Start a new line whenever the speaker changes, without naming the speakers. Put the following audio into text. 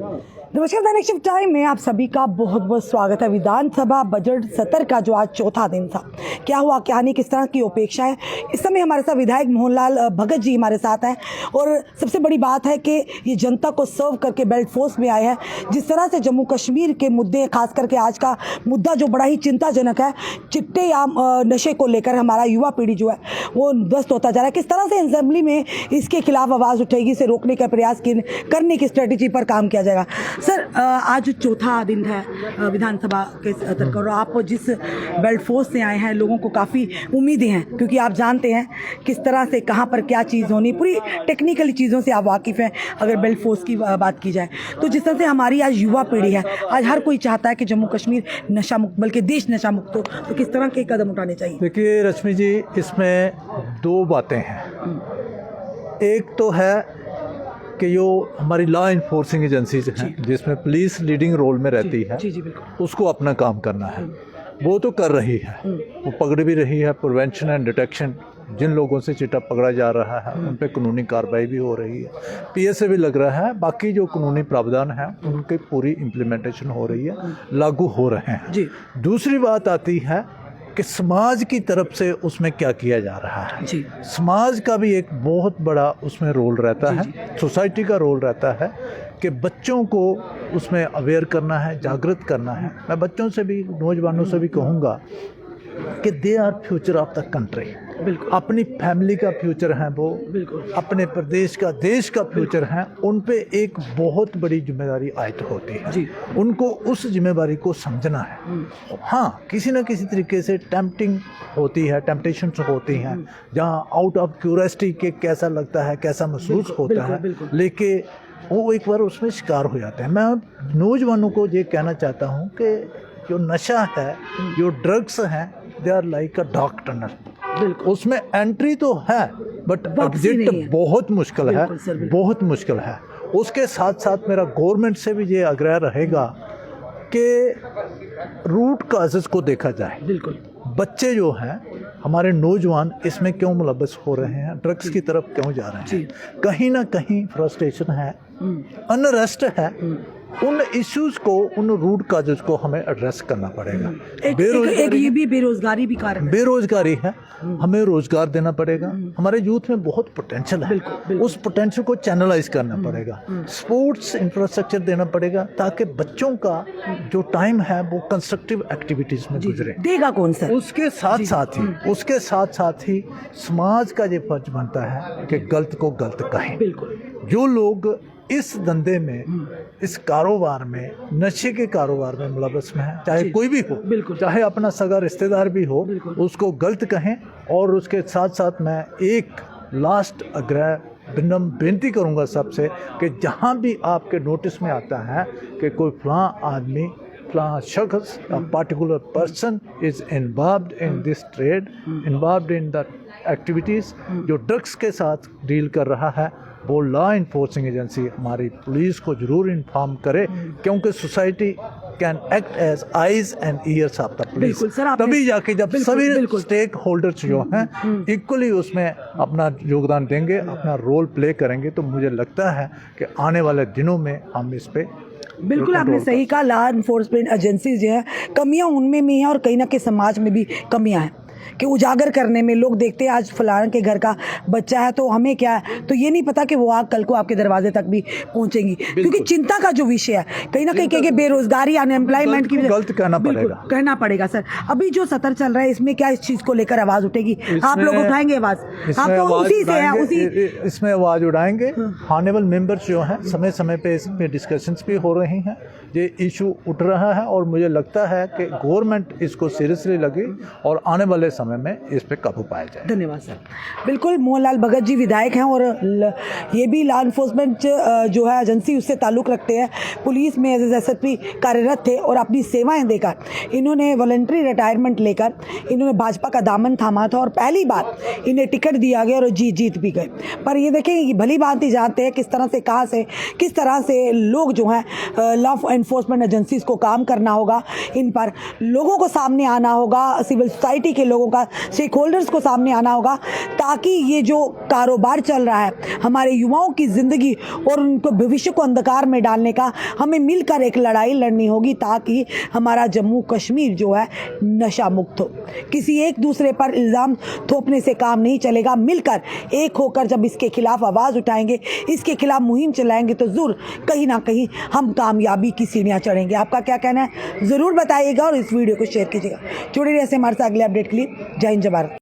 नमस्कार, the next time में आप सभी का बहुत बहुत स्वागत है। विधानसभा बजट सत्र का जो आज चौथा दिन था, क्या हुआ क्या नहीं, किस तरह की अपेक्षा है। इस समय हमारे साथ विधायक मोहनलाल भगत जी हमारे साथ हैं और सबसे बड़ी बात है कि ये जनता को सर्व करके बेल्ट फोर्स में आए हैं। जिस तरह से जम्मू कश्मीर के मुद्दे, खास करके आज का मुद्दा जो बड़ा ही चिंताजनक है, चिट्टे या नशे को लेकर हमारा युवा पीढ़ी जो है वो ध्वस्त होता जा रहा है। किस तरह से असेंबली में इसके खिलाफ आवाज़ उठेगी, इसे रोकने का प्रयास करने की स्ट्रेटेजी पर काम किया जाएगा। सर, आज चौथा दिन है विधानसभा के सत्र का और आप जिस बेल्ट फोर्स से आए हैं, लोगों को काफ़ी उम्मीदें हैं, क्योंकि आप जानते हैं किस तरह से कहाँ पर क्या चीज़ होनी, पूरी टेक्निकली चीज़ों से आप वाकिफ़ हैं। अगर बेल्ट फोर्स की बात की जाए तो जिस तरह से हमारी आज युवा पीढ़ी है, आज हर कोई चाहता है कि जम्मू कश्मीर नशा मुक्त, बल्कि देश नशा मुक्त हो, तो किस तरह के कदम उठाने चाहिए?
देखिए रश्मि जी, इसमें दो बातें हैं। एक तो है कि जो हमारी लॉ इन्फोर्सिंग एजेंसीज हैं, जिसमें पुलिस लीडिंग रोल में रहती है, उसको अपना काम करना है। वो तो कर रही है, वो पकड़ भी रही है। प्रिवेंशन एंड डिटेक्शन, जिन लोगों से चिट्टा पकड़ा जा रहा है उन पे कानूनी कार्रवाई भी हो रही है, PSA भी लग रहा है। बाकी जो कानूनी प्रावधान है उनकी पूरी इम्प्लीमेंटेशन हो रही है, लागू हो रहे हैं। दूसरी बात आती है कि समाज की तरफ से उसमें क्या किया जा रहा है। समाज का भी एक बहुत बड़ा उसमें रोल रहता है, सोसाइटी का रोल रहता है कि बच्चों को उसमें अवेयर करना है, जागृत करना है। मैं बच्चों से भी, नौजवानों से भी कहूँगा कि they are future of the country. बिल्कुल, अपनी फैमिली का फ्यूचर है वो, बिल्कुल अपने प्रदेश का, देश का फ्यूचर है। उन पे एक बहुत बड़ी जिम्मेदारी आयत होती है। उनको उस जिम्मेदारी को समझना है। हाँ, किसी न किसी तरीके से टेम्पटिंग होती है, टेम्पटेशंस होती हैं, जहाँ आउट ऑफ क्यूरियोसिटी के कैसा लगता है, कैसा महसूस होता है, लेकिन वो एक बार उसमें शिकार हो जाते हैं। मैं नौजवानों को ये कहना चाहता हूँ कि जो नशा है, जो ड्रग्स हैं, they are like a dark tunnel. उसमें एंट्री तो है बट एग्जिट बहुत मुश्किल है, बहुत मुश्किल है। उसके साथ साथ मेरा गवर्नमेंट से भी ये आग्रह रहेगा कि रूट काजेस को देखा जाए। बिल्कुल, बच्चे जो हैं, हमारे नौजवान इसमें क्यों मुलव्वस हो रहे हैं, ड्रग्स की तरफ क्यों जा रहे हैं? कहीं ना कहीं फ्रस्ट्रेशन है, अनरेस्ट है। उन इश्यूज को, उन रूट काजेस को हमें एड्रेस करना पड़ेगा।
एक ये भी बेरोजगारी भी कारण है।
बेरोजगारी है, हमें रोजगार देना पड़ेगा। हमारे यूथ में बहुत पोटेंशियल है, उस पोटेंशियल को चैनलाइज करना पड़ेगा। स्पोर्ट्स इंफ्रास्ट्रक्चर देना पड़ेगा ताकि बच्चों का जो टाइम है वो कंस्ट्रक्टिव एक्टिविटीज में गुजरे।
देगा कौन सा?
उसके साथ साथ ही समाज का ये फर्ज बनता है कि गलत को गलत कहें। जो लोग इस धंधे में, इस कारोबार में, नशे के कारोबार में मुलव्वस में है, चाहे कोई भी हो, चाहे अपना सगा रिश्तेदार भी हो, उसको गलत कहें। और उसके साथ साथ मैं एक लास्ट आग्रह विनम्र बेनती करूंगा सबसे कि जहां भी आपके नोटिस में आता है कि कोई फलां आदमी, फलां शख्स, a particular person is involved in this trade, involved in the activities, जो ड्रग्स के साथ डील कर रहा है, वो लॉ इन्फोर्सिंग एजेंसी हमारी पुलिस को जरूर इन्फॉर्म करे, क्योंकि society can act as eyes and ears of the police. तभी जाके जब सभी स्टेक होल्डर्स जो हैं इक्वली उसमें अपना योगदान देंगे, अपना रोल प्ले करेंगे, तो मुझे लगता है कि आने वाले दिनों में हम इस पे
बिल्कुल आपने सही कहा। लॉ इन्फोर्समेंट एजेंसीज जो है, कमियां उनमें भी हैं और कहीं ना कहीं समाज में भी कमियां हैं कि उजागर करने में। लोग देखते हैं आज फलाना के घर का बच्चा है तो हमें क्या है, तो ये नहीं पता कि वो आग कल को आपके दरवाजे तक भी पहुंचेंगी। क्योंकि चिंता का जो विषय है, कहीं ना कहीं कि बेरोजगारी, अनएम्प्लॉयमेंट की
गलत कहना
पड़ेगा। सर, अभी जो सत्र चल रहा है, इसमें क्या इस चीज को लेकर आवाज उठेगी? आप लोग उठाएंगे आवाज? आप तो उसी से हैं, उसी
इसमें आवाज उठाएंगे। ऑनरेबल मेंबर्स जो हैं, समय समय पे इसमें डिस्कशंस भी हो रही हैं, ये इशू उठ रहा है और मुझे लगता है कि गवर्नमेंट इसको सीरियसली लगे और आने वाले समय में इस पे काबू पाया जाए।
धन्यवाद सर। बिल्कुल, मोहनलाल भगत जी विधायक हैं और ये भी लॉ इन्फोर्समेंट जो है एजेंसी, उससे ताल्लुक़ रखते हैं। पुलिस में एज SSP कार्यरत थे और अपनी सेवाएं देकर इन्होंने वॉलंटरी रिटायरमेंट लेकर इन्होंने भाजपा का दामन थामा था और पहली बार इन्हें टिकट दिया गया और जीत भी गए। पर ये देखें, भली बात ही जानते हैं किस तरह से, कहाँ से, किस तरह से लोग जो हैं लॉ एनफोर्समेंट एजेंसीज को काम करना होगा, इन पर लोगों को सामने आना होगा, सिविल सोसाइटी के लोग लोगों का, स्टेक होल्डर्स को सामने आना होगा, ताकि ये जो कारोबार चल रहा है हमारे युवाओं की ज़िंदगी और उनको भविष्य को अंधकार में डालने का, हमें मिलकर एक लड़ाई लड़नी होगी, ताकि हमारा जम्मू कश्मीर जो है नशा मुक्त हो। किसी एक दूसरे पर इल्ज़ाम थोपने से काम नहीं चलेगा। मिलकर एक होकर जब इसके खिलाफ आवाज़ उठाएंगे, इसके खिलाफ मुहिम चलाएंगे, तो ज़रूर कहीं ना कहीं हम कामयाबी की सीढ़ियाँ चढ़ेंगे। आपका क्या कहना है ज़रूर बताइएगा और इस वीडियो को शेयर कीजिएगा। जुड़े रहिए हमारे साथ अगले अपडेट के लिए। जय हिंद, जय भारत।